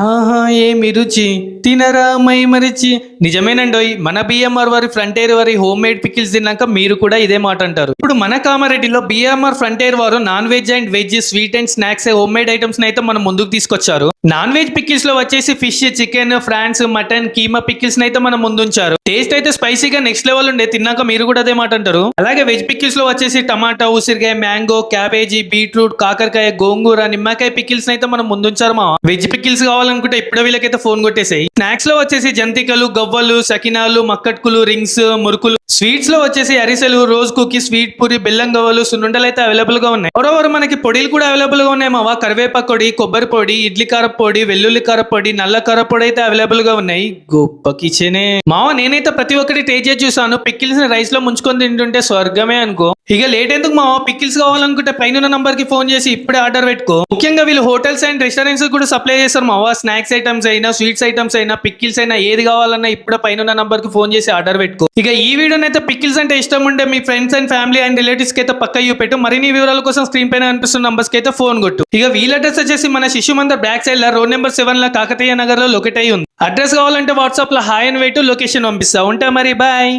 ఆహా! ఏమి రుచి తినరా మైమరిచి. నిజమేనండోయ్. మన బీఎంఆర్ వారి ఫ్రంటియర్ వారి హోమ్ మేడ్ పికిల్స్ తిన్నాక మీరు కూడా ఇదే మాట అంటారు. ఇప్పుడు మన కామారెడ్డిలో బీఎంఆర్ ఫ్రంటియర్ వారు non veg and veg, sweet and snacks homemade items అయితే మన ముందుకు తీసుకొచ్చారు. నాన్ వెజ్ పికిల్స్ లో వచ్చేసి fish, chicken, prawns, mutton, keema pickles అయితే మన ముందుంచారు. టేస్ట్ అయితే స్పైసీగా నెక్స్ట్ లెవెల్ ఉండే. తిన్నాక మీరు కూడా అదే మాట అంటారు. అలాగే వెజ్ పికిల్స్ లో వచ్చేసి టమాటా, ఉసిరికాయ, మ్యాంగో, క్యాబేజీ, బీట్రూట్, కాకరకాయ, గోంగూర, నిమ్మకాయ పికిల్స్ అయితే మనం ముందుంచారు మా. వెజ్ పికిల్స్ కావాలనుకుంటే ఇప్పుడు వీళ్ళకైతే ఫోన్ కొట్టేసాయి. స్నాక్స్ లో వచ్చేసి జంతికలు, గవ్వలు, సకినాలు, మక్కట్కులు, రింగ్స్, మురుకులు. స్వీట్స్ లో వచ్చేసి అరిసెలు, రోజ్ కుకీ, స్వీట్ పూరి, బెల్లం గవ్వలు, సున్నుండలు అయితే అవైలబుల్ గా ఉన్నాయి. మరోవరు మనకి పొడిలు కూడా అవైలబుల్ గా ఉన్నాయి మావా. కరివేపాకు పొడి, కొబ్బరి పొడి, ఇడ్లీ కార పొడి, వెల్లుల్లి కార పొడి, నల్ల కార పొడి అయితే అవైలబుల్ గా ఉన్నాయి. గొప్ప కిచెనే మావా. నేనైతే ప్రతి ఒక్కటి టేస్ట్ చేసి చూసాను. పికిల్స్ ని రైస్ లో ముంచుకొని తింటుంటే స్వర్గమే అనుకో. ఇక లేట్ ఎందుకు మావా, పికిల్స్ కావాలనుకుంటే పైన నంబర్ కి ఫోన్ చేసి ఇప్పుడే ఆర్డర్ పెట్టుకో. ముఖ్యంగా వీళ్ళు హోటల్స్ అండ్ రెస్టారెంట్స్ కూడా సప్లై చేస్తారు మావా. స్నాక్స్ ఐటమ్స్ అయినా, స్వీట్స్ ఐటమ్స్ అయినా, పికిల్స్ అయినా ఏది కావాలన్నా ఇప్పుడే పైన నంబర్ కి ఫోన్ చేసి ఆర్డర్ పెట్టుకో. ఇక ఈ వీడియోనైతే పికిల్స్ అంటే ఇష్టం ఉంటే మీ friends and family and relatives కి అయితే పక్క పెట్టు. మరిన్ని వివరాల కోసం స్క్రీన్ పైన కనిపిస్తున్న నంబర్స్ కి అయితే ఫోన్ కొట్టు. ఇక వీళ్ళ అడ్రస్ వచ్చేసి మన శిశు మందిర్ బ్యాక్ సైడ్ లో రోడ్ నెంబర్ 7 లో కాకతీయ నగర్ లో లొకేట్ అయ్యి ఉంది. అడ్రస్ కావాలంటే వాట్సాప్ లో హాయ్ అని వెయిట్ లొకేషన్ పంపిస్తా. ఉంటా మరి, బాయ్.